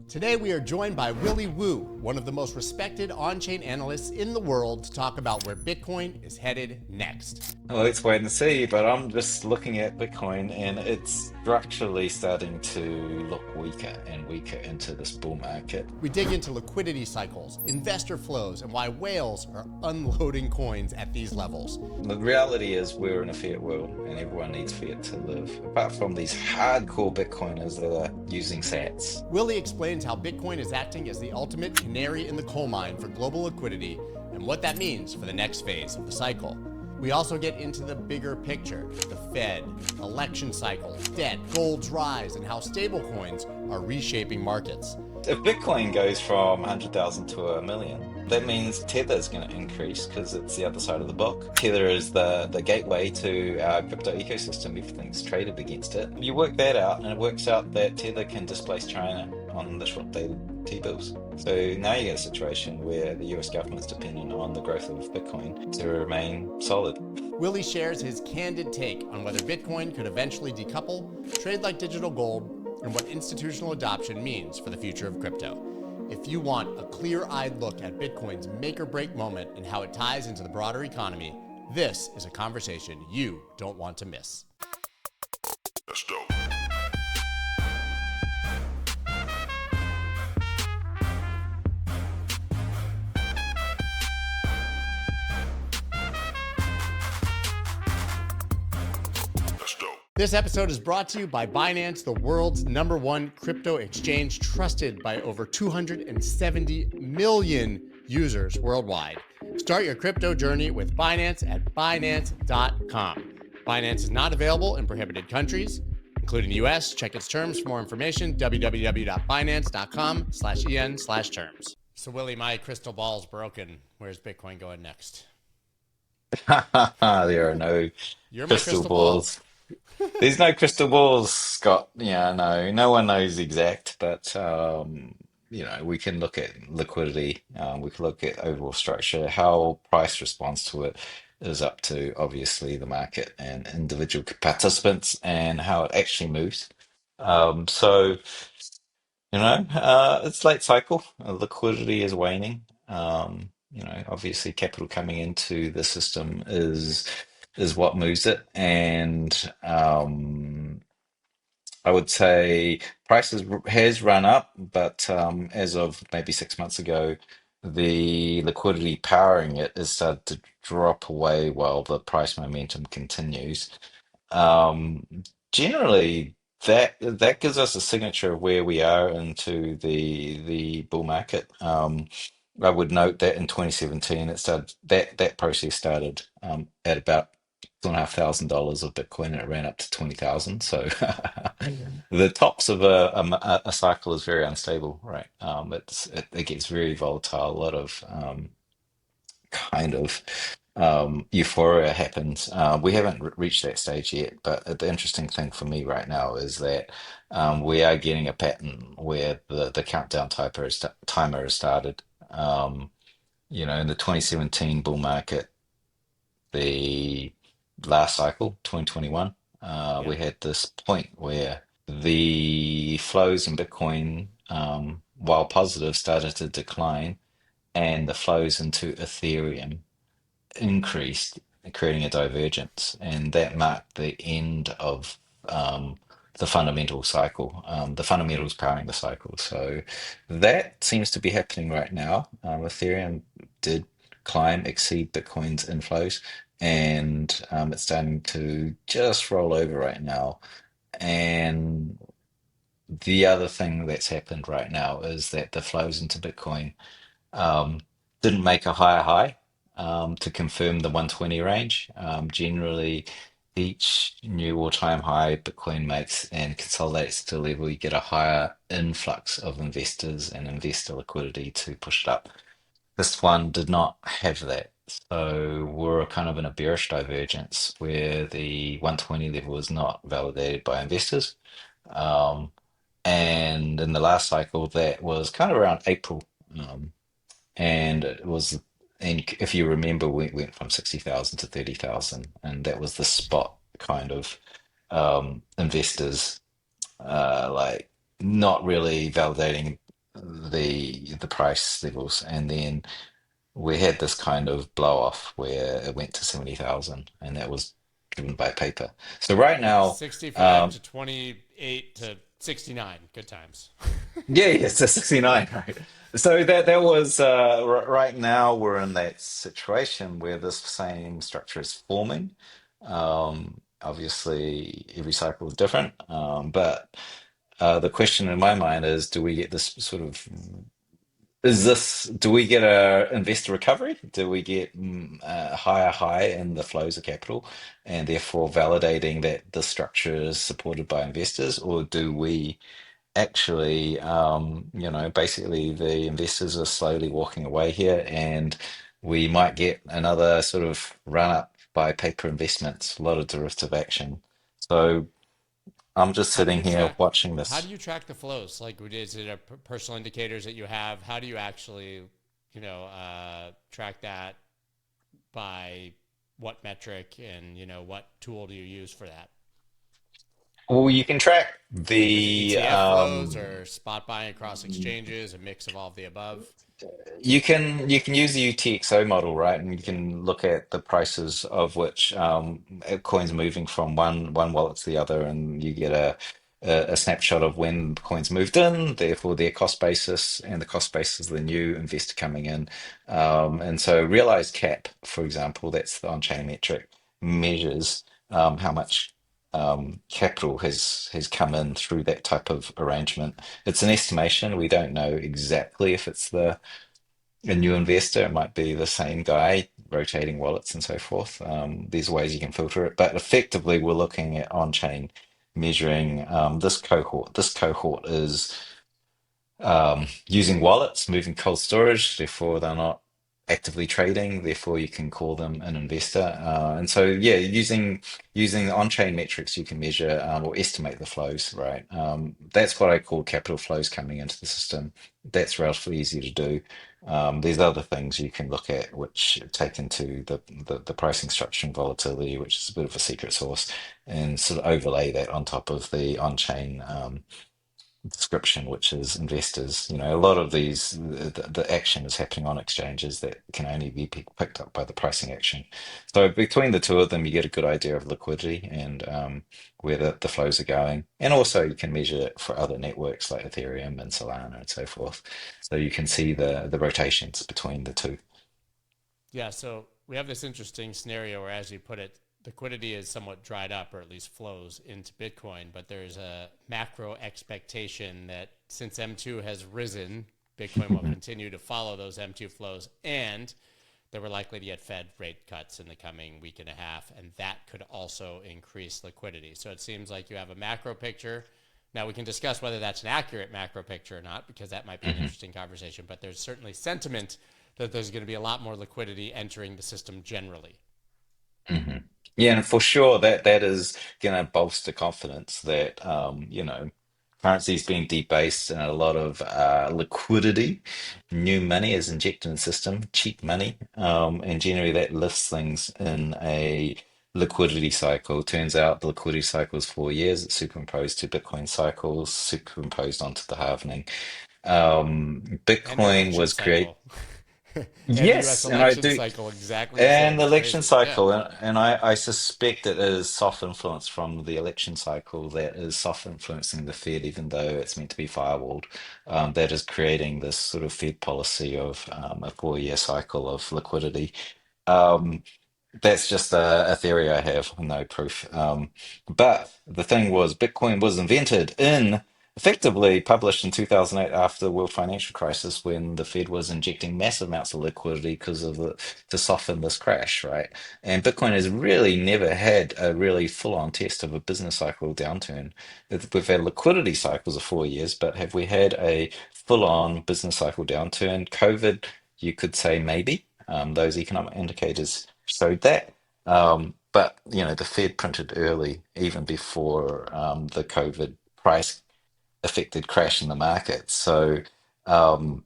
Today we are joined by Willy Woo, one of the most respected on-chain analysts in the world, to talk about where Bitcoin is headed next. Well, let's wait and see, but I'm just looking at Bitcoin and it's structurally starting to look weaker and weaker into this bull market. We dig into liquidity cycles, investor flows, and why whales are unloading coins at these levels. The reality is we're in a fiat world and everyone needs fiat to live, apart from these hardcore Bitcoiners that are using sats. Willy explains how Bitcoin is acting as the ultimate canary in the coal mine for global liquidity and what that means for the next phase of the cycle. We also get into the bigger picture, the Fed, election cycles, debt, gold's rise, and how stablecoins are reshaping markets. If Bitcoin goes from 100,000 to a million, that means Tether is going to increase because it's the other side of the book. Tether is the gateway to our crypto ecosystem. Everything's traded against it. You work that out, and it works out that Tether can displace China on the short-dated T-bills. So now you get a situation where the US government's dependent on the growth of Bitcoin to remain solid. Willy shares his candid take on whether Bitcoin could eventually decouple, trade like digital gold, and what institutional adoption means for the future of crypto. If you want a clear-eyed look at Bitcoin's make-or-break moment and how it ties into the broader economy, this is a conversation you don't want to miss. That's dope. That's dope. This episode is brought to you by Binance, the world's #1 crypto exchange, trusted by over 270 million users worldwide. Start your crypto journey with Binance at Binance.com. Binance is not available in prohibited countries, including the US. Check its terms for more information, www.binance.com/en/terms. So Willy, my crystal ball's broken. Where's Bitcoin going next? There are no You're my crystal crystal ball. balls. There's no crystal balls, Scott. Yeah, no one knows exact, but we can look at liquidity, we can look at overall structure. How price responds to it is up to obviously the market and individual participants and how it actually moves. So it's late cycle. Liquidity is waning. Obviously capital coming into the system is what moves it, and I would say prices has run up, but as of maybe 6 months ago, the liquidity powering it has started to drop away while the price momentum continues. Um, Generally, that gives us a signature of where we are into the bull market. I would note that in 2017, it started that process started at about $2,500 of Bitcoin, and it ran up to 20,000. So the tops of a cycle is very unstable, right? It gets very volatile. A lot of kind of euphoria happens. We haven't reached that stage yet, but the interesting thing for me right now is that we are getting a pattern where the countdown timer has started. In the 2017 bull market, the last cycle, 2021, Yeah. we had this point where the flows in Bitcoin, while positive, started to decline, and the flows into Ethereum increased, creating a divergence, and that marked the end of the fundamental cycle, the fundamentals powering the cycle. So that seems to be happening right now. Ethereum did climb, exceed Bitcoin's inflows, and it's starting to just roll over right now. And the other thing that's happened right now is that the flows into Bitcoin um, didn't make a higher high to confirm the 120 range. Generally, each new all-time high Bitcoin makes and consolidates to a level, you get a higher influx of investors and investor liquidity to push it up. This one did not have that. So we're kind of in a bearish divergence where the 120 level is not validated by investors. Um, and in the last cycle, that was kind of around April. Um, and if you remember, we went from 60,000 to 30,000, and that was the spot kind of investors like not really validating the price levels, and then we had this kind of blow off where it went to 70,000, and that was driven by paper. So right Yeah, now, 65 um, to 28 to 69. Good times. yeah, yeah, it's a 69, right? So that was right now we're in that situation where this same structure is forming. Obviously, every cycle is different, but the question in my mind is, do we get this sort of do we get a investor recovery? Do we get a higher high in the flows of capital and therefore validating that the structure is supported by investors? Or do we actually, basically the investors are slowly walking away here and we might get another sort of run up by paper investments, a lot of derivative action. So I'm just How do sitting you here track? watching How do this. you track the flows? Like, is it a personal indicators that you have? How do you actually, track that by what metric and what tool do you use for that? Well, you can track Is it the ETF flows or spot buying across exchanges, a mix of all of the above? you can use the UTXO model, right? And you can look at the prices of which coins moving from one wallet to the other, and you get a snapshot of when coins moved in, therefore their cost basis, and the cost basis of the new investor coming in. And so realized cap, for example, that's the on-chain metric, measures how much capital has come in through that type of arrangement. It's an estimation. We don't know exactly if it's a new investor. It might be the same guy rotating wallets and so forth. There's ways you can filter it, but effectively, we're looking at on-chain measuring this cohort. This cohort is using wallets, moving cold storage, therefore they're not actively trading, therefore you can call them an investor. And so, yeah, using on-chain metrics, you can measure or estimate the flows, right? That's what I call capital flows coming into the system. That's relatively easy to do. There's other things you can look at which take into the pricing structure and volatility, which is a bit of a secret sauce, and sort of overlay that on top of the on-chain description, which is investors. A lot of these, the action is happening on exchanges that can only be picked up by the pricing action. So between the two of them, you get a good idea of liquidity and where the flows are going. And also you can measure it for other networks like Ethereum and Solana and so forth. So you can see the rotations between the two. Yeah, so we have this interesting scenario where, as you put it, liquidity is somewhat dried up, or at least flows into Bitcoin, but there's a macro expectation that since M2 has risen, Bitcoin will continue to follow those M2 flows, and that we're likely to get Fed rate cuts in the coming week and a half, and that could also increase liquidity. So it seems like you have a macro picture. Now we can discuss whether that's an accurate macro picture or not, because that might be an interesting conversation, but there's certainly sentiment that there's going to be a lot more liquidity entering the system generally. hmm Yeah, and for sure that is going to bolster confidence that currency is being debased and a lot of liquidity, new money is injected in the system, cheap money, and generally that lifts things in a liquidity cycle. Turns out the liquidity cycle is 4 years. It's superimposed to Bitcoin cycles, superimposed onto the halvening. And the Bitcoin election was created. cycle. And the US Yes, and I election do. cycle, exactly the And same. the It's election crazy. Yeah. cycle, and I suspect it is soft influence from the election cycle that is soft influencing the Fed, even though it's meant to be firewalled. That is creating this sort of Fed policy of a 4-year cycle of liquidity. Um, that's just a theory I have, no proof. But the thing was, Bitcoin was invented effectively published in 2008 after the world financial crisis when the Fed was injecting massive amounts of liquidity to soften this crash, right? And Bitcoin has really never had a really full-on test of a business cycle downturn. We've had liquidity cycles of 4 years, but have we had a full-on business cycle downturn? COVID, you could say maybe. Those economic indicators showed that. But the Fed printed early, even before the COVID price affected crash in the market. So um,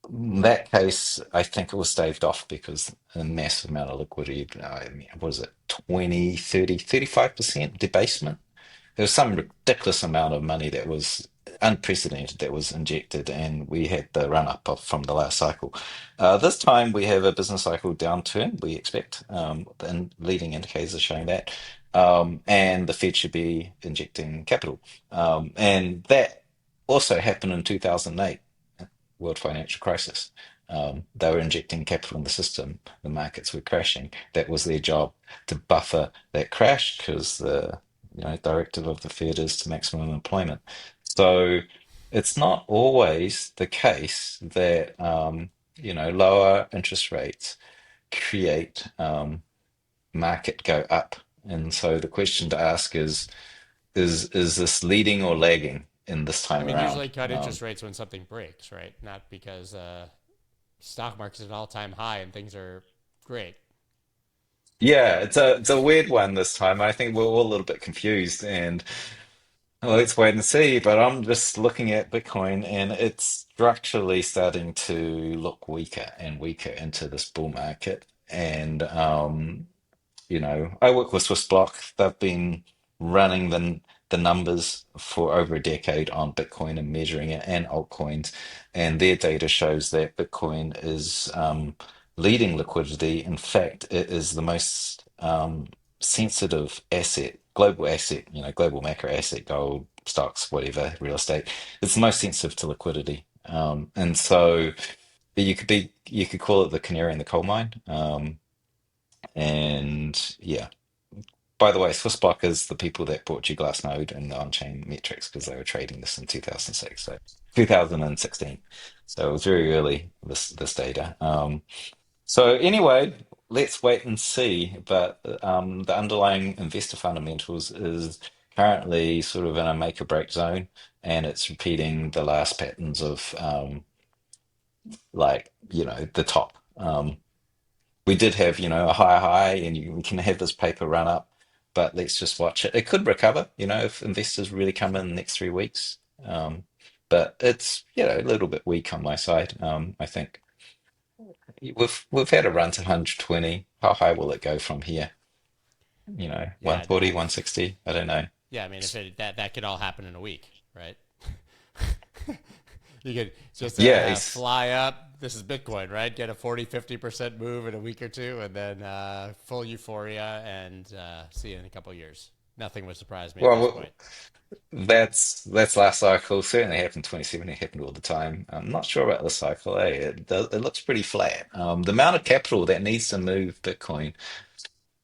in that case, I think it was staved off because a massive amount of liquidity, I mean, what was it, 20, 30, 35% debasement? There was some ridiculous amount of money that was unprecedented that was injected, and we had the run up from the last cycle. This time we have a business cycle downturn. We expect, and leading indicators are showing that, and the Fed should be injecting capital, and that also happened in 2008, world financial crisis. They were injecting capital in the system. The markets were crashing. That was their job, to buffer that crash, because the directive of the Fed is to maximum employment. So it's not always the case that lower interest rates create market go up. And so the question to ask is this leading or lagging in this I time mean, usually around? cut interest rates when something breaks, right? Not because stock market's at an all-time high and things are great. Yeah, it's a weird one this time. I think we're all a little bit confused, and well, let's wait and see. But I'm just looking at Bitcoin, and it's structurally starting to look weaker and weaker into this bull market. And I work with Swissblock. They've been running the numbers for over a decade on Bitcoin and measuring it and altcoins, and their data shows that Bitcoin is leading liquidity. In fact, it is the most sensitive asset, global asset, global macro asset, gold, stocks, whatever, real estate. It's the most sensitive to liquidity, and so you could call it the canary in the coal mine. And yeah, by the way, Swissblock is the people that bought you Glassnode and the on-chain metrics, because they were trading this in 2006, so 2016. So it was very early, this data. So anyway, let's wait and see. But the underlying investor fundamentals is currently sort of in a make or break zone, and it's repeating the last patterns of the top. We did have, a high, and we can have this paper run up, but let's just watch it. It could recover, if investors really come in the next 3 weeks. But it's, a little bit weak on my side. I think we've had a run to 120. How high will it go from here? Yeah, 140, 160? I don't know. yeah. I mean, if that could all happen in a week, right? You could just Yeah, fly up. This is Bitcoin, right? Get a 40, 50% move in a week or two, and then full euphoria, and see you in a couple of years. Nothing would surprise me at this well, point. that's last cycle. Certainly happened in 2017. It happened all the time. I'm not sure about this cycle. It looks pretty flat. The amount of capital that needs to move Bitcoin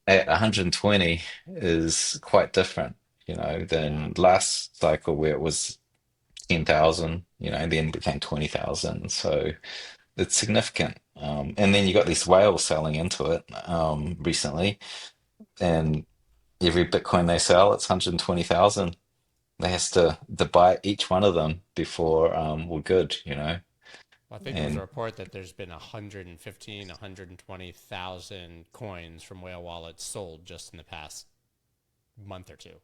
at 120 is quite different, Yeah. than last cycle where it was 10,000, and then became 20,000. So it's significant. And then you got these whales selling into it recently, and every Bitcoin they sell, it's 120,000. They has to buy each one of them before we're good. Well, I think there was a And report that there's been 115, 120,000 coins from whale wallets sold just in the past month or two,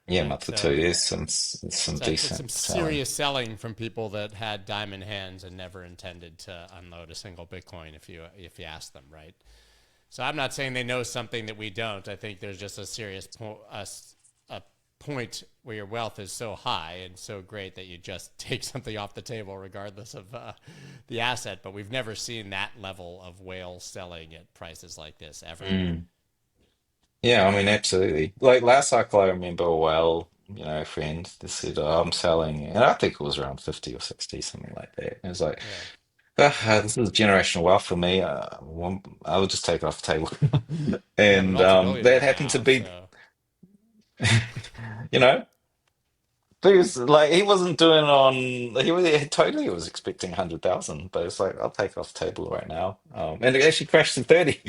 yeah, right? month or two So years, some that's decent some selling. serious selling from people that had diamond hands and never intended to unload a single Bitcoin if you ask them, right? So I'm not saying they know something that we don't. I think there's just a serious a point where your wealth is so high and so great that you just take something off the table regardless of the asset. But we've never seen that level of whale selling at prices like this ever. Mm. Yeah, I mean, absolutely. Like last cycle, I remember well, a friend that said, oh, I'm selling, and I think it was around 50 or 60, something like that. And it was like, Yeah. this is generational wealth for me. I would just take it off the table. Yeah, I'm a And that multimillionaire happened to now, be, so you know, because like he wasn't doing on, he totally was expecting 100,000, but it's like, I'll take it off the table right now. And it actually crashed to 30,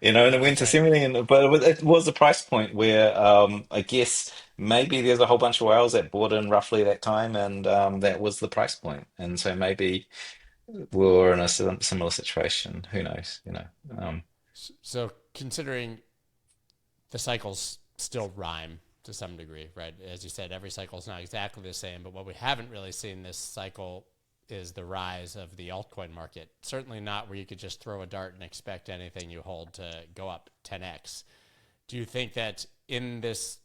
and it went that's to right. 70, but it was a price point where I guess maybe there's a whole bunch of whales that bought in roughly that time, and that was the price point. And so maybe we're in a similar situation. Who knows? So considering the cycles still rhyme to some degree, right? As you said, every cycle is not exactly the same, but what we haven't really seen this cycle is the rise of the altcoin market. Certainly not where you could just throw a dart and expect anything you hold to go up 10x. Do you think that in this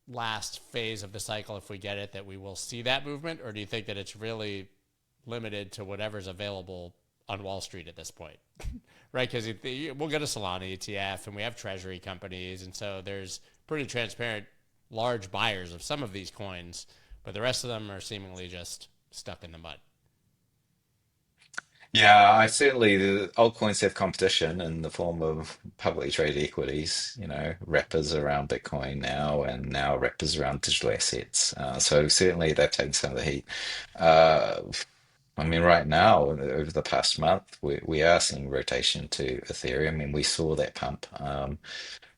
last phase of the cycle, if we get it, that we will see that movement, or do you think that it's really limited to whatever's available on Wall Street at this point? Right, because we'll get a Solana ETF, and we have Treasury companies, and so there's pretty transparent large buyers of some of these coins, but the rest of them are seemingly just stuck in the mud. Yeah, I certainly the altcoins have competition in the form of publicly traded equities, wrappers around Bitcoin now and now wrappers around digital assets. So certainly they've taken some of the heat. Uh, I mean, right now, over the past month, we are seeing rotation to Ethereum. I mean, we saw that pump.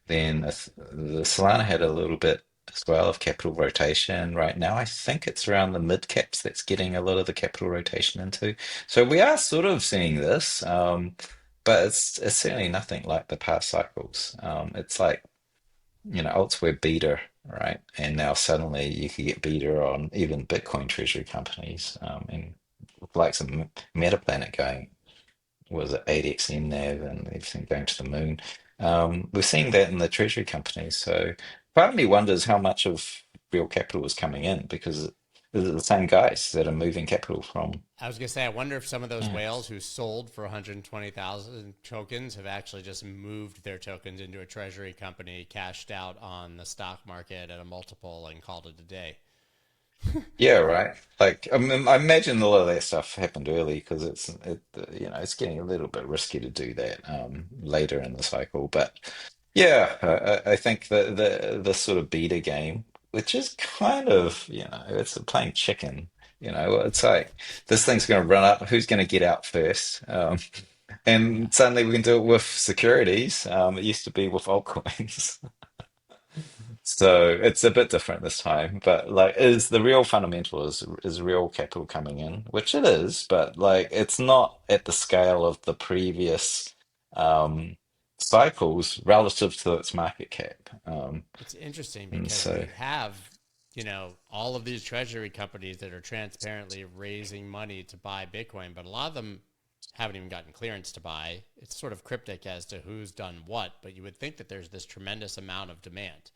Then the Solana had a little bit as well of capital rotation. Right now, I think it's around the mid caps that's getting a lot of the capital rotation into. So we are sort of seeing this, but it's certainly nothing like the past cycles. It's like, alts were beta, right? And now suddenly you could get beta on even Bitcoin treasury companies, and like some Metaplanet going was it 8x NAV and everything going to the moon. We're seeing that in the treasury companies. So part of me wonders how much of real capital is coming in because is it the same guys that are moving capital from? I was gonna say, I wonder if some of those Yeah. whales who sold for 120,000 tokens have actually just moved their tokens into a treasury company, cashed out on the stock market at a multiple, and called it a day. Yeah, right. Like, I imagine a lot of that stuff happened early because it's getting a little bit risky to do that later in the cycle. But yeah, I think the sort of beta game, which is kind of, it's playing chicken. It's like this thing's going to run up. Who's going to get out first? Yeah. And suddenly we can do it with securities. It used to be with altcoins. So it's a bit different this time, but like is the real fundamental is real capital coming in, which it is, but like it's not at the scale of the previous um cycles relative to its market cap. It's interesting And because so we have, all of these treasury companies that are transparently raising money to buy Bitcoin, but a lot of them haven't even gotten clearance to buy. It's sort of cryptic as to who's done what, but you would think that there's this tremendous amount of demand.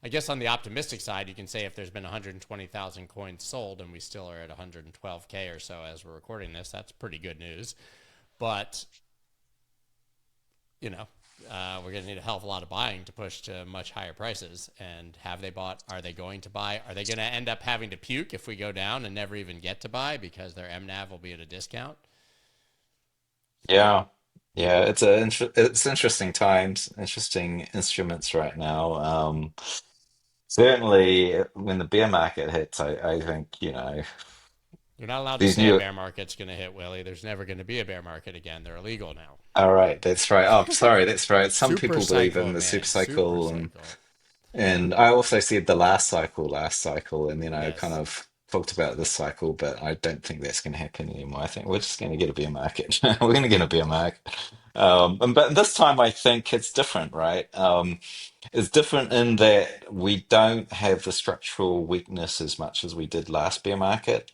I guess on the optimistic side, you can say if there's been 120,000 coins sold and we still are at 112K or so as we're recording this, that's pretty good news. But you know, we're going to need a hell of a lot of buying to push to much higher prices. And have they bought? Are they going to buy? Are they going to end up having to puke if we go down and never even get to buy because their MNAV will be at a discount? yeah. Yeah, it's interesting times, interesting instruments right now. Certainly when the bear market hits, I think, You're not allowed to these say a new bear market's going to hit, Willie. There's never going to be a bear market again. They're illegal now. all right, that's right. Oh, sorry, that's right. Some Super people believe in cycle, the super man. Super cycle, cycle. and I also said the last cycle, and then I kind Yes. of talked about this cycle, but I don't think that's going to happen anymore. I think we're just going to get a bear market. We're going to get a bear market. But this time I think it's different, right? It's different in that we don't have the structural weakness as much as we did last bear market.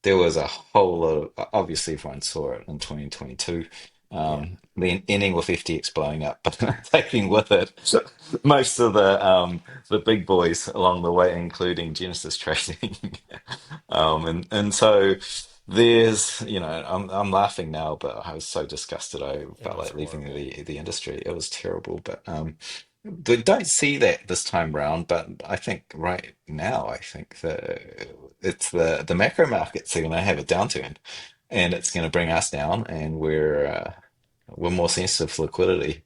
There was a whole lot of, obviously everyone saw it in 2022. Yeah. The ending with FTX blowing up, but taking with it most of the big boys along the way, including Genesis Trading. And so there's, I'm laughing now, but I was so disgusted. I It felt was like leaving horrible. the industry. It was terrible, but they don't see that this time round. But I think right now, I think it's the macro markets are going to have a downturn, and it's going to bring us down, and we're more sensitive to liquidity.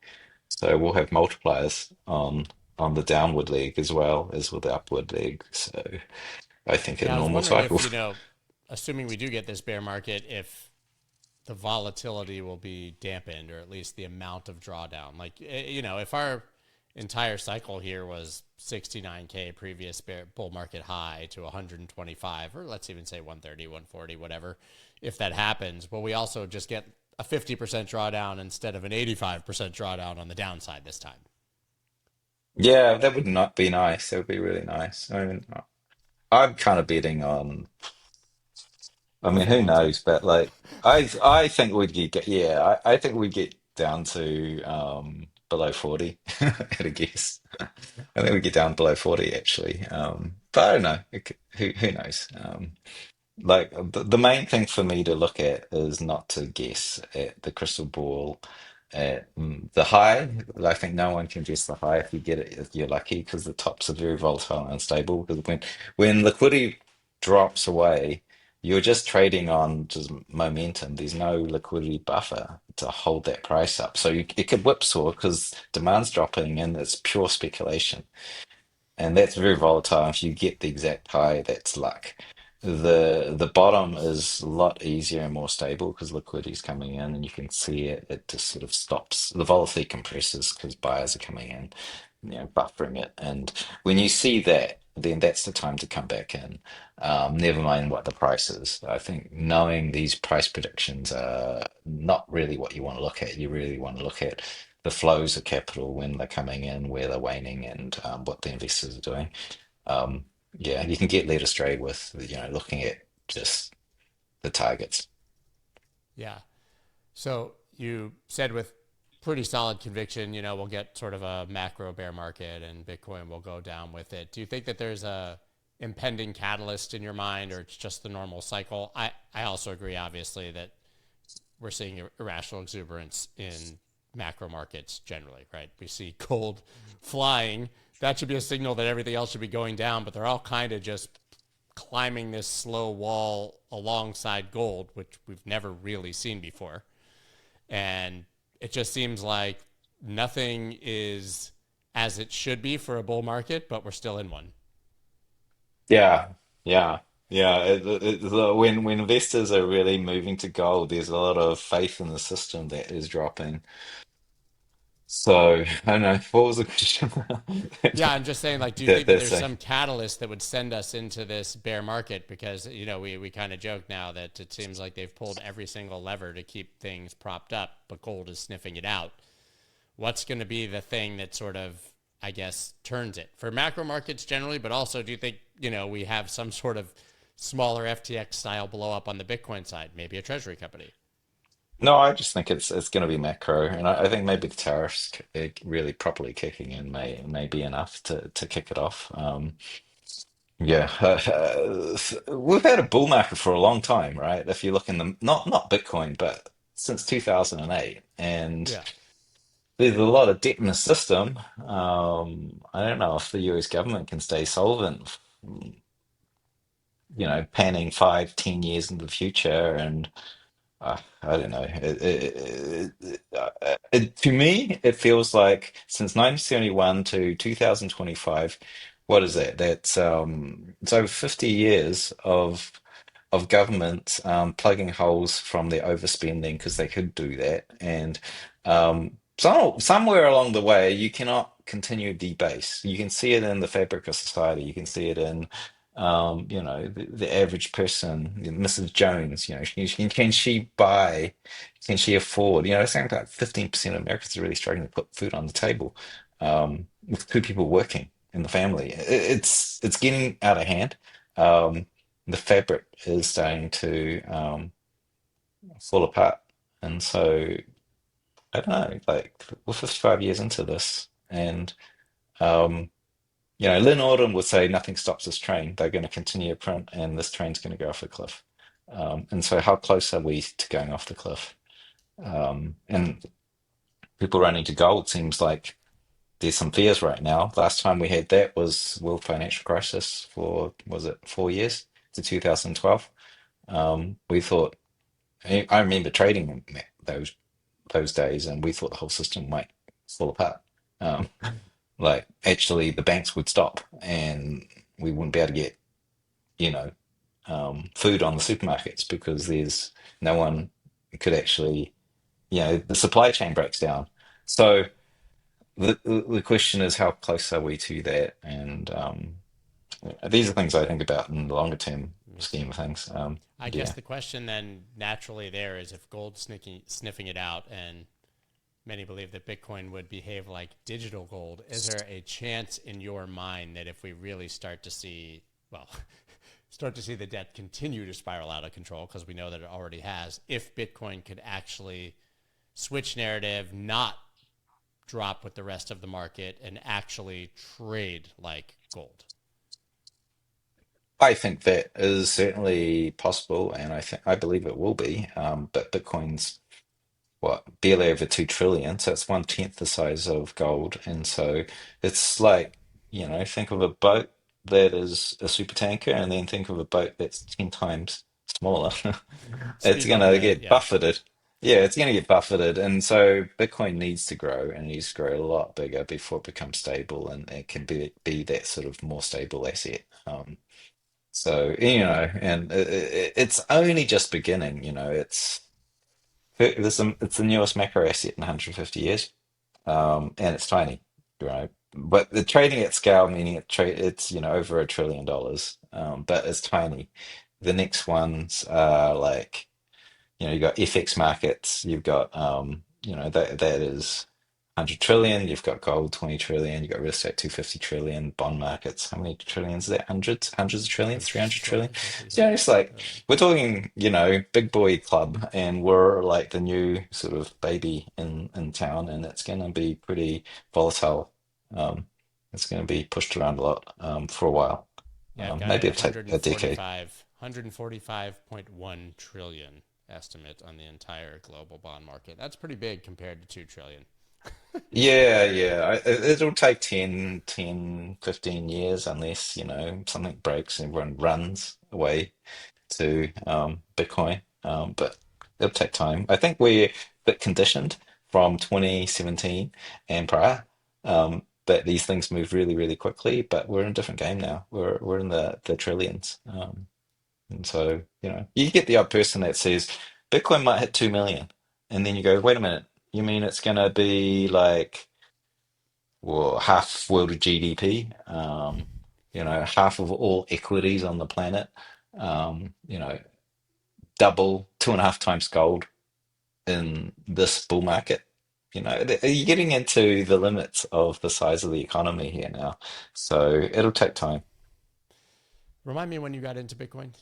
So we'll have multipliers on the downward leg as well as with the upward leg. So I think in Yeah, I was normal wondering if, cycles. assuming we do get this bear market, if the volatility will be dampened or at least the amount of drawdown. Like, if our entire cycle here was 69K previous bull market high to 125, or let's even say 130, 140, whatever, if that happens, will we also just get a 50% drawdown instead of an 85% drawdown on the downside this time? Yeah, that would not be nice. That would be really nice. I mean, I'm kind of betting on. I mean, Nothing who else, huh? knows? But like, I think we'd get yeah, I think we'd get down to. below 40 at a guess. I think we get down below 40 actually. But I don't know. Who knows? Like the main thing for me to look at is not to guess at the crystal ball at the high. I think no one can guess the high. If you get it, if you're lucky, because the tops are very volatile and unstable. Because when liquidity drops away, you're just trading on just momentum. There's no liquidity buffer to hold that price up. So it could whipsaw because demand's dropping and it's pure speculation. And that's very volatile. If you get the exact high, that's luck. The bottom is a lot easier and more stable because liquidity is coming in and you can see it. It just sort of stops. The volatility compresses because buyers are coming in, buffering it. And when you see that, then that's the time to come back in. Never mind what the price is. I think knowing these price predictions are not really what you want to look at. You really want to look at the flows of capital when they're coming in, where they're waning, and what the investors are doing. Um, yeah, you can get led astray with, looking at just the targets. Yeah. So you said with pretty solid conviction, we'll get sort of a macro bear market and Bitcoin will go down with it. Do you think that there's a impending catalyst in your mind, or it's just the normal cycle? I also agree, obviously, that we're seeing irrational exuberance in macro markets generally, right? We see gold flying. That should be a signal that everything else should be going down, but they're all kind of just climbing this slow wall alongside gold, which we've never really seen before. And it just seems like nothing is as it should be for a bull market, but we're still in one. Yeah, yeah, yeah. When investors are really moving to gold, there's a lot of faith in the system that is dropping. So I don't know. What was the question? Yeah, I'm just saying, like, do you That think that that's there's a some catalyst that would send us into this bear market? Because, we kind of joke now that it seems like they've pulled every single lever to keep things propped up, but gold is sniffing it out. What's going to be the thing that sort of, I guess, turns it for macro markets generally? But also, do you think, we have some sort of smaller FTX style blow up on the Bitcoin side, maybe a treasury company? No, I just think it's going to be macro, and I think maybe the tariffs really properly kicking in may be enough to kick it off. Yeah, we've had a bull market for a long time, right? If you look in the not Bitcoin, but since 2008, and Yeah. there's a lot of debt in the system. I don't know if the US government can stay solvent, panning 5, 10 years into the future, and I don't know. To me, it feels like since 1971 to 2025, what is that? That's it's over 50 years of governments plugging holes from their overspending because they could do that. And somewhere along the way, you cannot continue debase. You can see it in the fabric of society. You can see it in the average person, Mrs. Jones, can she afford, it's something like 15% of Americans are really struggling to put food on the table with two people working in the family. It's getting out of hand. The fabric is starting to fall apart. And so, I don't know, like we're 55 years into this, and um, Lynn Auden would say nothing stops this train. They're going to continue to print, and this train's going to go off a cliff. And so, how close are we to going off the cliff? And people running to gold seems like there's some fears right now. Last time we had that was world financial crisis for, was it 4 years to 2012? We thought, I remember trading in those days, and we thought the whole system might fall apart. Um, like actually, the banks would stop, and we wouldn't be able to get, you know, food on the supermarkets because there's no one could actually, the supply chain breaks down. So the question is, how close are we to that? And these are things I think about in the longer term Me scheme too. of things. I guess Yeah. the question then naturally there is if gold sniffing it out, and many believe that Bitcoin would behave like digital gold, is there a chance in your mind that if we really start to see, well, start to see the debt continue to spiral out of control, because we know that it already has, if Bitcoin could actually switch narrative, not drop with the rest of the market and actually trade like gold? I think that is certainly possible, and I believe it will be. But Bitcoin's what, barely over 2 trillion, so it's 1/10 the size of gold. And so it's like, think of a boat that is a super tanker, and then think of a boat that's 10 times smaller. It's Speed gonna limit, get yeah. buffeted. Yeah, it's gonna get buffeted. And so Bitcoin needs to grow, and needs to grow a lot bigger before it becomes stable, and it can be that sort of more stable asset. And it's only just beginning, it's the newest macro asset in 150 years, and it's tiny, right? But the trading at scale, meaning it's over $1 trillion, but it's tiny. The next ones are like, you've got FX markets, you've got that is 100 trillion, you've got gold 20 trillion, you've got real estate 250 trillion, bond markets, how many trillions is that? Hundreds of trillions, 300 trillion. So it's like we're talking, big boy club, and we're like the new sort of baby in town, and it's going to be pretty volatile. Um, it's going to be pushed around a lot for a while. Yeah, I've got Maybe a it'll take a decade. 145.1 trillion estimate on the entire global bond market. That's pretty big compared to 2 trillion. Yeah, yeah. It'll take 15 years unless, something breaks and everyone runs away to Bitcoin. But it'll take time. I think we're a bit conditioned from 2017 and prior, that these things move really, really quickly, but we're in a different game now. We're in the trillions. And so, you get the odd person that says Bitcoin might hit 2 million. And then you go, wait a minute, you mean it's going to be like, well, half world GDP, half of all equities on the planet, um, you know, double, 2.5 times gold in this bull market. You're getting into the limits of the size of the economy here now. So it'll take time. Remind me when you got into Bitcoin?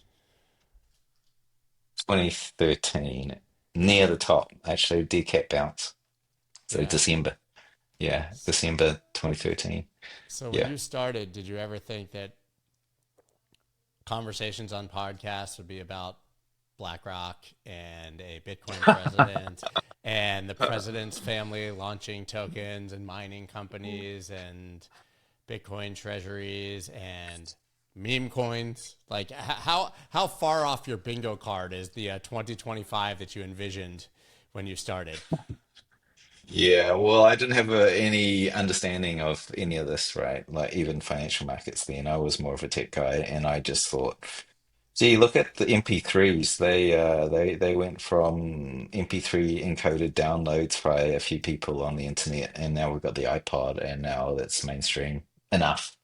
2013, near the top, actually, decap bounce. So Yeah. December. Yeah, December 2013. So when Yeah. you started, did you ever think that conversations on podcasts would be about BlackRock and a Bitcoin president and the president's family launching tokens and mining companies and Bitcoin treasuries and meme coins? Like how far off your bingo card is the 2025 that you envisioned when you started? Yeah, well, I didn't have any understanding of any of this, right? Like even financial markets then. I was more of a tech guy, and I just thought, gee, look at the MP3s. They went from MP3 encoded downloads by a few people on the internet, and now we've got the iPod, and now that's mainstream enough.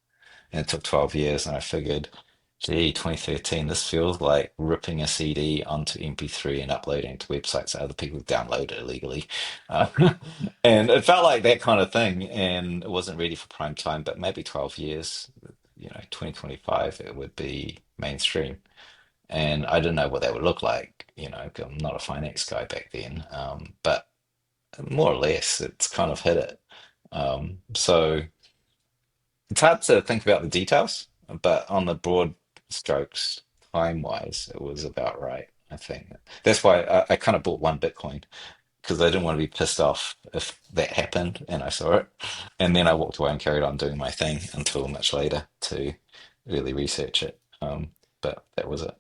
And it took 12 years, and I figured, gee, 2013, this feels like ripping a CD onto MP3 and uploading it to websites that other people download it illegally. Uh, and it felt like that kind of thing, and it wasn't ready for prime time, but maybe 12 years, 2025, it would be mainstream. And I didn't know what that would look like, 'cause I'm not a finance guy back then. But more or less, it's kind of hit it. So. It's hard to think about the details, but on the broad strokes, time-wise, it was about right, I think. That's why I kind of bought one Bitcoin because I didn't want to be pissed off if that happened and I saw it. And then I walked away and carried on doing my thing until much later to really research it. But that was it.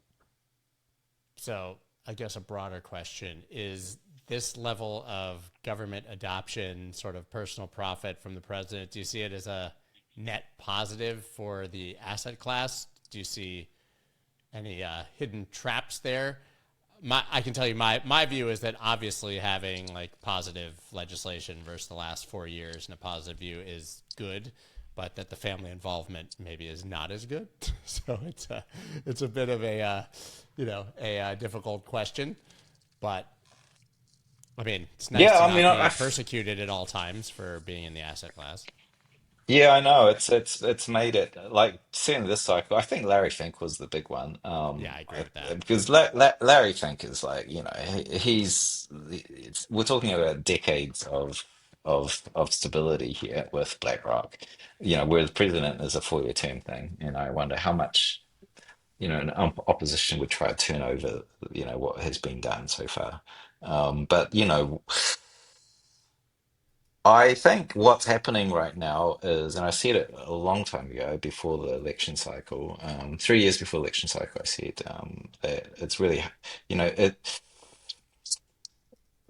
So I guess a broader question is this level of government adoption, sort of personal profit from the president, do you see it as a net positive for the asset class? Do you see any hidden traps there? I can tell you my view is that obviously having like positive legislation versus the last 4 years and a positive view is good, but that the family involvement maybe is not as good. So it's a bit of a difficult question, but I mean it's nice Yeah, to I mean, not be persecuted at all times for being in the asset class. yeah, I know. It's made it like certainly this cycle. I think Larry Fink was the big one. Yeah, I agree with that. Because Larry Fink is like, we're talking about decades of of stability here with BlackRock. Where the president is a 4-year term thing, and I wonder how much an opposition would try to turn over what has been done so far. But I think what's happening right now is, and I said it a long time ago before the election cycle, 3 years before the election cycle, I said that it's really, it.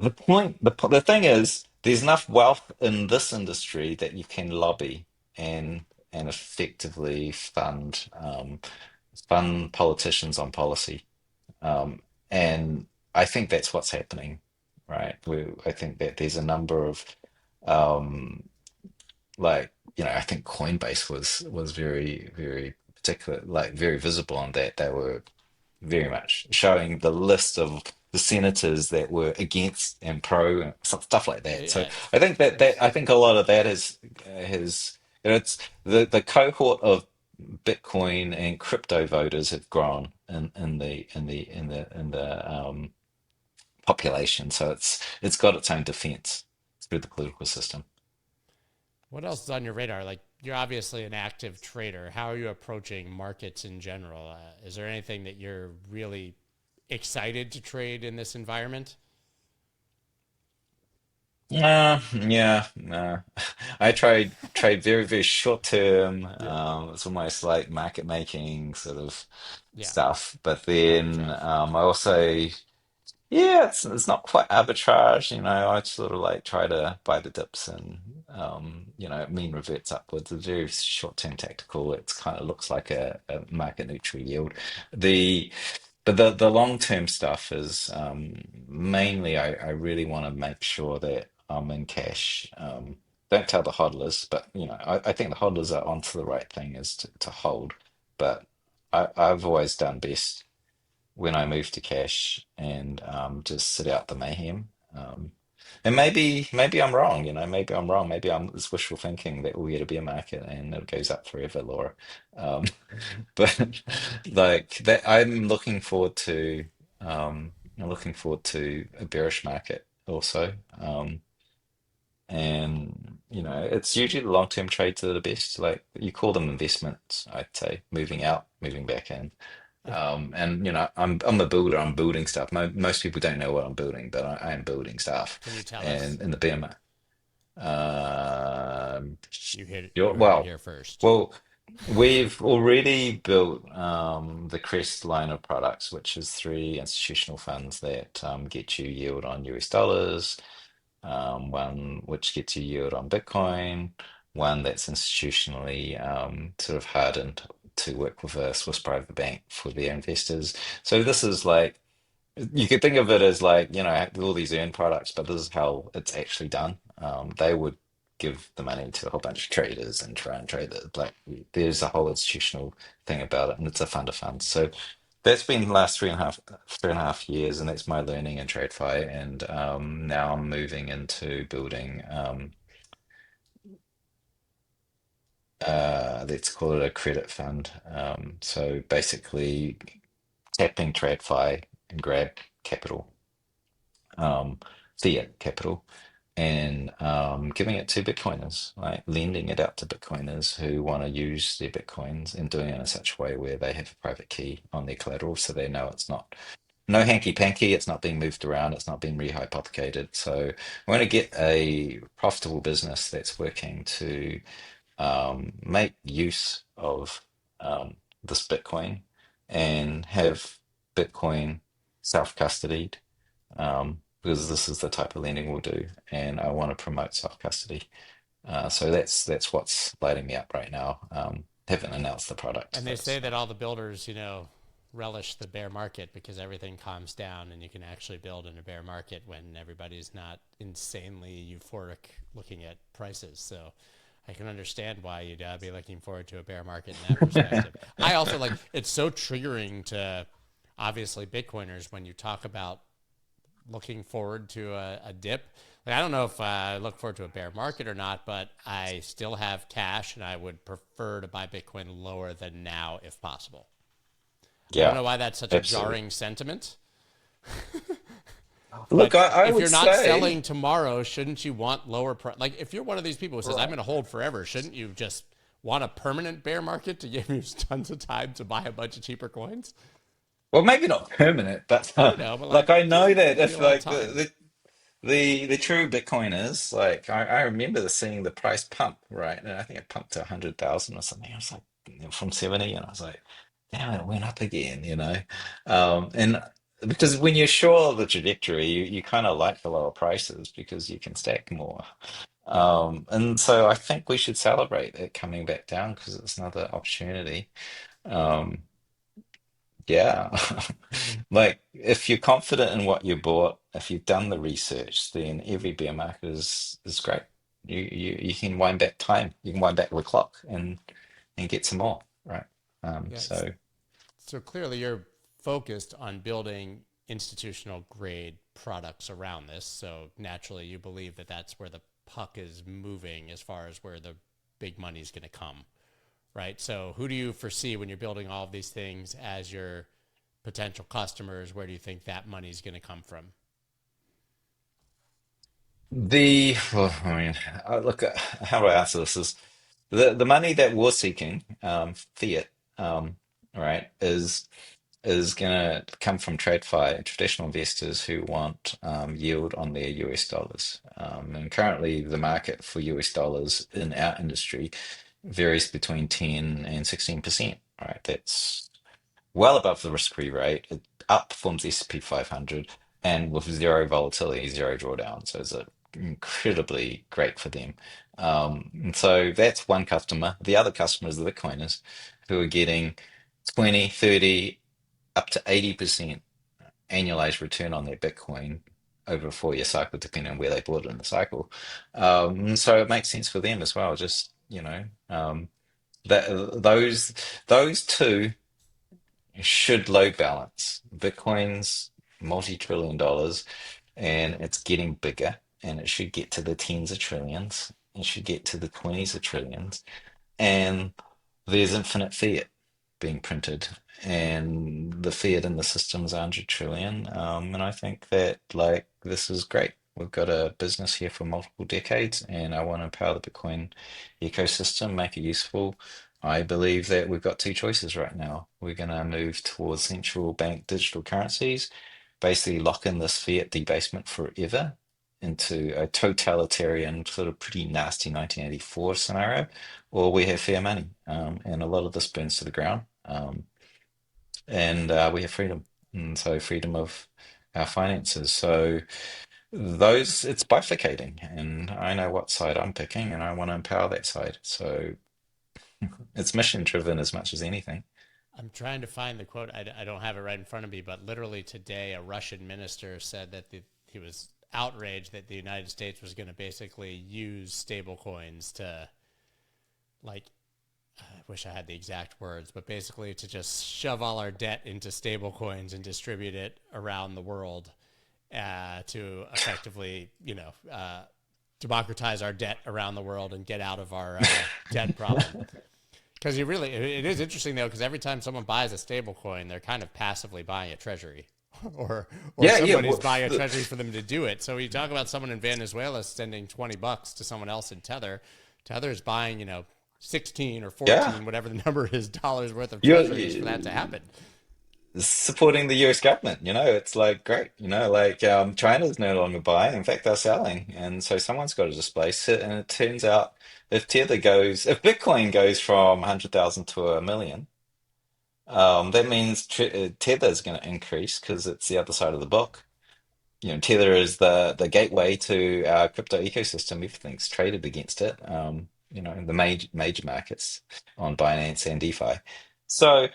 The thing is, there's enough wealth in this industry that you can lobby and effectively fund politicians on policy. And I think that's what's happening, right? I think that there's a number of um, I think Coinbase was very, very particular, like very visible on that. They were very much showing the list of the senators that were against and pro and stuff like that. So Yeah, I think that it's I think a lot of that has it's the cohort of Bitcoin and crypto voters have grown in the population. So it's got its own defense through the political system. what else is on your radar? Like, you're obviously an active trader. How are you approaching markets in general? Is there anything that you're really excited to trade in this environment? Yeah, nah. I trade very, very short term. Yeah. It's almost like market making sort of Yeah. stuff. But then Arbitrage. I also, yeah, it's not quite arbitrage. I sort of like try to buy the dips and mean reverts upwards. It's very short term tactical. It's kind of looks like a market neutral yield. The but the long term stuff is mainly I really want to make sure that I'm in cash. Don't tell the hodlers, but I think the hodlers are onto the right thing is to hold. But I've always done best when I move to cash and just sit out the mayhem. And maybe I'm wrong, maybe I'm wrong. Maybe I'm it's wishful thinking that we're to be a market and it goes up forever, Laura. Um, but like that, I'm looking forward to a bearish market also. And it's usually the long-term trades that are the best. Like you call them investments, I'd say, moving out, moving back in. Yeah. And I'm a builder. I'm building stuff. Most people don't know what I'm building, but I am building stuff. Can you tell us? And in the bear market, um, You heard it well, here first. well, we've already built the Crest line of products, which is 3 institutional funds that get you yield on US dollars, one which gets you yield on Bitcoin, one that's institutionally sort of hardened to work with a Swiss private bank for their investors. So this is like you could think of it as like, all these earn products, but this is how it's actually done. They would give the money to a whole bunch of traders and try and trade it. Like there's a whole institutional thing about it, and it's a fund of funds. So that's been the last 3.5 years, and that's my learning in TradeFi. And now I'm moving into building, let's call it a credit fund. So basically tapping TradeFi and grab capital, um, fiat capital, and giving it to Bitcoiners, like lending it out to Bitcoiners who want to use their Bitcoins and doing it in such a way where they have a private key on their collateral so they know it's not no hanky panky, it's not being moved around, it's not being rehypothecated. So I want to get a profitable business that's working to make use of this Bitcoin and have Bitcoin self-custodied, because this is the type of lending we'll do, and I want to promote self-custody. So that's what's lighting me up right now. Haven't announced the product. And they That's say that all the builders, relish the bear market because everything calms down and you can actually build in a bear market when everybody's not insanely euphoric looking at prices. So I can understand why you'd be looking forward to a bear market in that perspective. I also like it's so triggering to obviously Bitcoiners when you talk about looking forward to a dip. Like, I don't know if I look forward to a bear market or not, but I still have cash and I would prefer to buy Bitcoin lower than now if possible. I don't yeah, know why that's such a absolutely. jarring sentiment. Look, But I if would you're not say, selling tomorrow, shouldn't you want lower price? Like if you're one of these people who says, I'm right. going to hold forever, shouldn't you just want a permanent bear market to give you tons of time to buy a bunch of cheaper coins? Well, maybe not permanent, but I know, but like like I know that give you if a lot of like time. the true Bitcoiners, like I remember seeing the price pump, right? And I think it pumped to 100,000 or something. I was like, from 70, and I was like, damn, it went up again, you know? And because when you're sure of the trajectory, you kind of like the lower prices because you can stack more. Yeah. And so I think we should celebrate it coming back down because it's another opportunity. Um, yeah. Like, if you're confident in what you bought, if you've done the research, then every bear market is great. You can wind back time. You can wind back the clock and get some more, right? Yes. So So clearly you're focused on building institutional grade products around this. So naturally you believe that that's where the puck is moving as far as where the big money is going to come, right? So who do you foresee when you're building all of these things as your potential customers? Where do you think that money is going to come from? well, I mean, look, how do I answer this? Is the money that we're seeking, fiat, right, is going to come from TradFi, traditional investors who want yield on their US dollars. And currently, the market for US dollars in our industry varies between 10 and 16%, right? That's well above the risk-free rate. It outperforms the S&P 500 and with zero volatility, zero drawdown. So it's incredibly great for them. And so that's one customer. The other customers, the Bitcoiners, who are getting 20, 30, up to 80% annualized return on their Bitcoin over a 4-year cycle, depending on where they bought it in the cycle. So it makes sense for them as well. Just, that those two should load balance. Bitcoin's multi-trillion dollars and it's getting bigger and it should get to the tens of trillions. It should get to the 20s of trillions. And there's infinite fiat being printed, and the fiat in the system is 100 trillion. And I think that like this is great. We've got a business here for multiple decades, and I want to empower the Bitcoin ecosystem, make it useful. I believe that we've got two choices right now. We're going to move towards central bank digital currencies, basically lock in this fiat debasement forever into a totalitarian, sort of pretty nasty 1984 scenario, or we have fair money, and a lot of this burns to the ground, and we have freedom, and so freedom of our finances. So those it's bifurcating, and I know what side I'm picking, and I want to empower that side. So it's mission driven as much as anything. I'm trying to find the quote. I don't have it right in front of me, but literally today, a Russian minister said that he was outraged that the United States was going to basically use stablecoins to, like, I wish I had the exact words, but basically to just shove all our debt into stablecoins and distribute it around the world to effectively, democratize our debt around the world and get out of our debt problem. Because it is interesting though, because every time someone buys a stable coin, they're kind of passively buying a treasury, or Yeah, yeah. somebody's Well, buying a treasury for them to do it. So you talk about someone in Venezuela sending $20 to someone else in Tether. Tether's buying, 16 or yeah. 14, whatever the number is, dollars worth of You're, treasuries for that to happen. supporting the US government, it's like great, like China's no longer buying, in fact they're selling, and so someone's got to displace it, and it turns out if Bitcoin goes from 100,000 to a million, that means Tether is going to increase because it's the other side of the book. Tether is the gateway to our crypto ecosystem. Everything's traded against it, the major markets on Binance and DeFi. So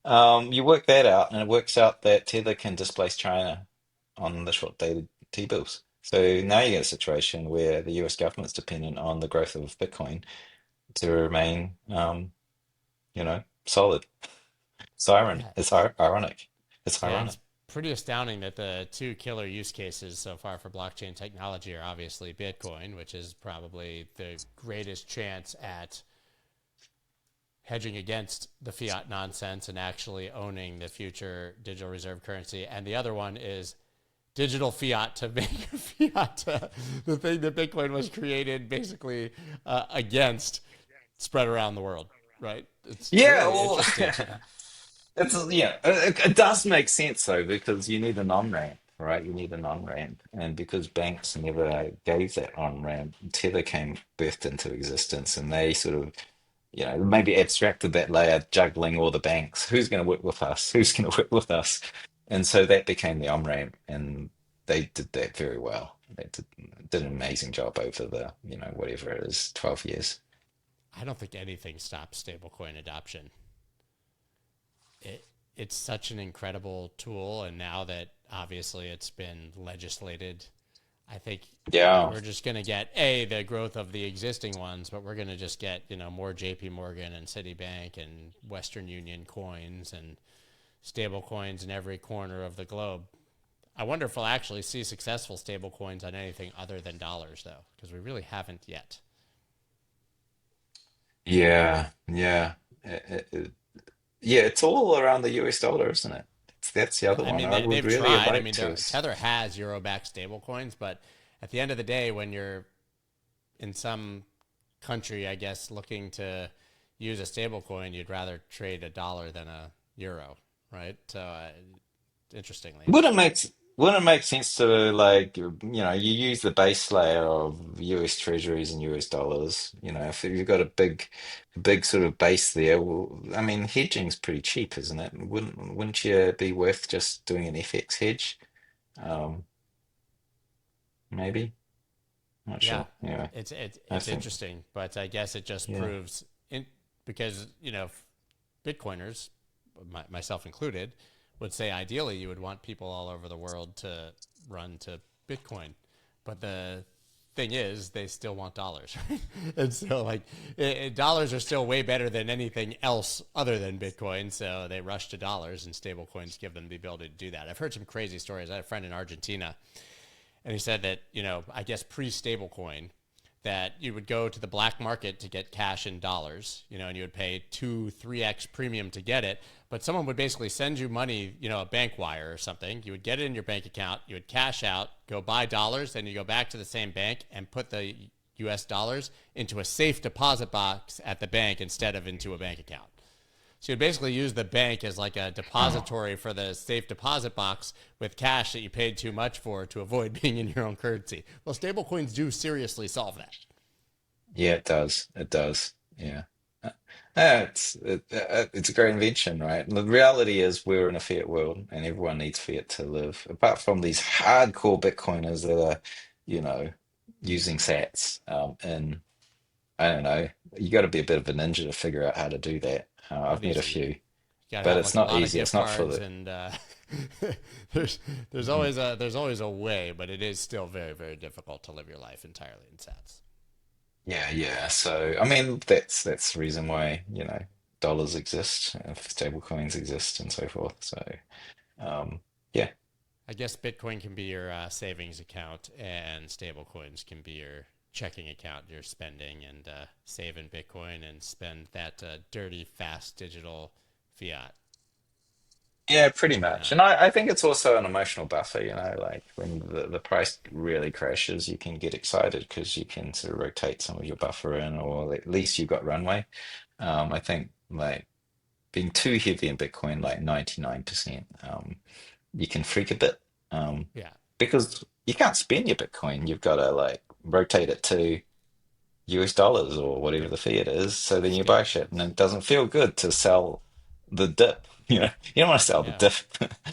you work that out, and it works out that Tether can displace China on the short-dated T-bills. So now you get a situation where the US government's dependent on the growth of Bitcoin to remain, solid. Yeah, It's ironic. It's yeah, ironic. it's pretty astounding that the two killer use cases so far for blockchain technology are obviously Bitcoin, which is probably the greatest chance at hedging against the fiat nonsense and actually owning the future digital reserve currency. And the other one is digital fiat to make fiat the thing that Bitcoin was created basically against spread around the world, right? It's Yeah, really well, interesting. it does make sense though because you need an on-ramp, right? You need an on-ramp, and because banks never gave that on-ramp, Tether came birthed into existence, and they sort of, maybe abstracted that layer, juggling all the banks. Who's going to work with us? Who's going to work with us? And so that became the on-ramp, and they did that very well. They did an amazing job over the, whatever it is, 12 years. I don't think anything stops stablecoin adoption. It's such an incredible tool, and now that obviously it's been legislated, I think Yeah. we're just going to get the growth of the existing ones, but we're going to just get more JP Morgan and Citibank and Western Union coins and stable coins in every corner of the globe. I wonder if we'll actually see successful stable coins on anything other than dollars, though, because we really haven't yet. Yeah, yeah. Yeah, it's all around the US dollar, isn't it? That's the other I one mean, I would they've really tried. I like mean, to. Tether has euro-backed stablecoins, but at the end of the day, when you're in some country, I guess, looking to use a stablecoin, you'd rather trade a dollar than a euro, right? So, interestingly, Wouldn't make wouldn't it make sense to like you use the base layer of US Treasuries and US dollars. If you've got a big sort of base there, well, I mean hedging's pretty cheap, isn't it? Wouldn't you be worth just doing an FX hedge? Um, maybe. Not yeah, sure. Anyway, I it's think interesting, but I guess it just yeah. proves because Bitcoiners, myself included, would say ideally you would want people all over the world to run to Bitcoin, but the thing is they still want dollars, right? And so like dollars are still way better than anything else other than Bitcoin, so they rush to dollars, and stable coins give them the ability to do that. I've heard some crazy stories. I had a friend in Argentina, and he said that I guess pre-stablecoin, that you would go to the black market to get cash in dollars, and you would pay 2-3x premium to get it. But someone would basically send you money, a bank wire or something. You would get it in your bank account, you would cash out, go buy dollars, then you go back to the same bank and put the US dollars into a safe deposit box at the bank instead of into a bank account. So you'd basically use the bank as like a Oh, depository for the safe deposit box with cash that you paid too much for to avoid being in your own currency. Well, stablecoins do seriously solve that. yeah, it does. It does. Yeah. It's a great invention, right? And the reality is we're in a fiat world and everyone needs fiat to live. Apart from these hardcore Bitcoiners that are, you know, using sats. And I don't know, you got to be a bit of a ninja to figure out how to do that. Not I've met a easy. few, You gotta but have it's like a not lot of easy. It's gift not for cards, the and there's there's always a way, but it is still very, very difficult to live your life entirely in Sats. yeah, yeah. So I mean, that's the reason why, dollars exist, stable coins exist, and so forth. So yeah. I guess Bitcoin can be your savings account, and stablecoins can be your checking account. You're spending and save in Bitcoin and spend that dirty, fast digital fiat. Yeah, pretty much. Uh, And I think it's also an emotional buffer, like when the price really crashes, you can get excited because you can sort of rotate some of your buffer in, or at least you've got runway. I think like being too heavy in Bitcoin, like 99%, you can freak a bit. Um, yeah, because you can't spend your Bitcoin. You've got to like rotate it to US dollars or whatever yep. the fiat is. So then you Sta- buy shit, and it doesn't feel good to sell the dip. You don't want to sell the yeah. dip.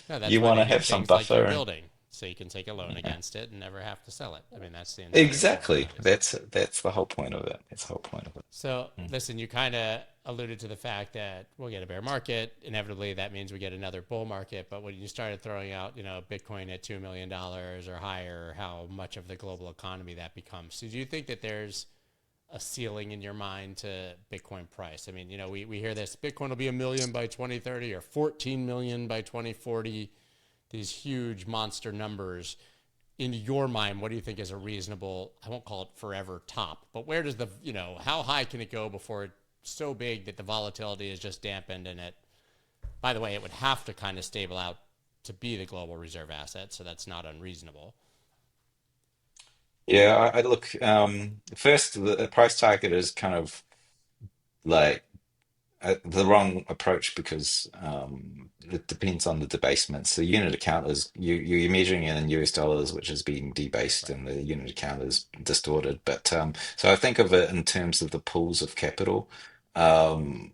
No, that's You why want they to make have some things like your buffer. And building, so you can take a loan yeah, against it and never have to sell it. I mean, that's the entire point, exactly. obviously. That's the whole point of it. That's the whole point of it. So, Mm. listen, you kind of alluded to the fact that we'll get a bear market. Inevitably, that means we get another bull market. But when you started throwing out, Bitcoin at $2 million or higher, how much of the global economy that becomes. So, do you think that there's a ceiling in your mind to Bitcoin price? I mean, we hear this Bitcoin will be a million by 2030 or 14 million by 2040, these huge monster numbers. In your mind, what do you think is a reasonable, I won't call it forever top, but where does how high can it go before it's so big that the volatility is just dampened, and by the way, it would have to kind of stable out to be the global reserve asset, so that's not unreasonable. Yeah, I look, first, the price target is kind of like the wrong approach because it depends on the debasement. So unit account is you're measuring it in US dollars, which is being debased, Right. and the unit account is distorted. But so I think of it in terms of the pools of capital. Um,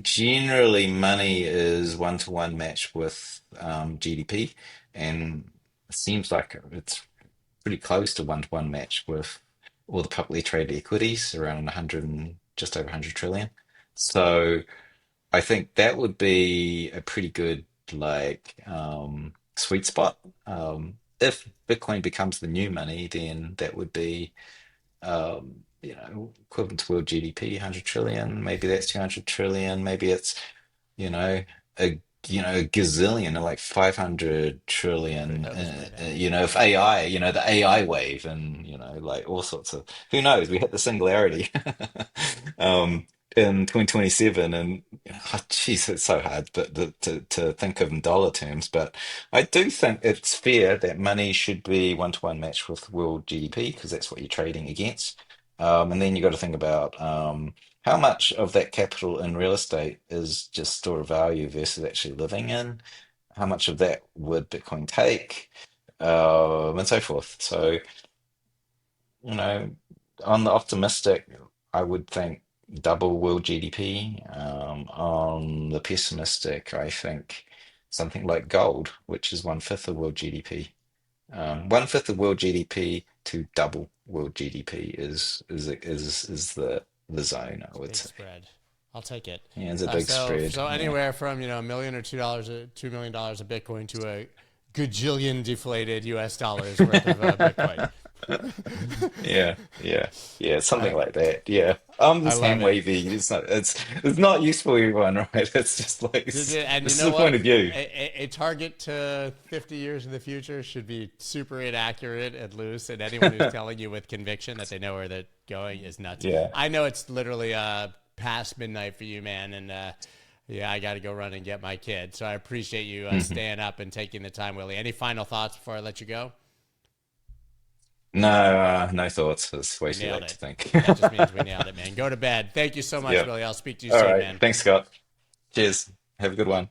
generally money is one-to-one matched with GDP, and it seems like it's pretty close to one-to-one match with all the publicly traded equities, around 100 and just over 100 trillion. So I think that would be a pretty good sweet spot. If Bitcoin becomes the new money, then that would be equivalent to world GDP, 100 trillion. Maybe that's 200 trillion. Maybe it's you know, a a gazillion or like 500 Who trillion, knows, man? if AI, the AI wave and, like all sorts of, who knows, we hit the singularity um, in 2027 and, oh, geez, it's so hard to think of in dollar terms, but I do think it's fair that money should be one-to-one matched with world GDP because that's what you're trading against. And then you got to think about how much of that capital in real estate is just store of value versus actually living in? How much of that would Bitcoin take? And so forth. So, you know, on the optimistic, I would think double world GDP. On the pessimistic, I think something like gold, which is one-fifth of world GDP. One-fifth of world GDP to double world GDP is the zone, I It's a would big say. spread. I'll take it. Yeah, it's a big So spread. so Yeah. anywhere from $1 million or $2 million of Bitcoin to a gajillion deflated US dollars worth of Bitcoin. Yeah, yeah, yeah, something I like that. Yeah. I'm I just love hand it. wavy. It's not useful for everyone, right? It's just like And you this is know the point what? of view. A target to 50 years in the future should be super inaccurate and loose, and anyone who's telling you with conviction that they know where they're going is nuts. Yeah. I know it's literally past midnight for you, man, and yeah, I got to go run and get my kid. So I appreciate you Mhm. staying up and taking the time, Willie. Any final thoughts before I let you go? No, no thoughts. It's way We too nailed late to it. think. That just means we nailed it, man. Go to bed. Thank you so much, Yep. Willie. I'll speak to you All soon, right. man. Thanks, Scott. Cheers. Have a good one.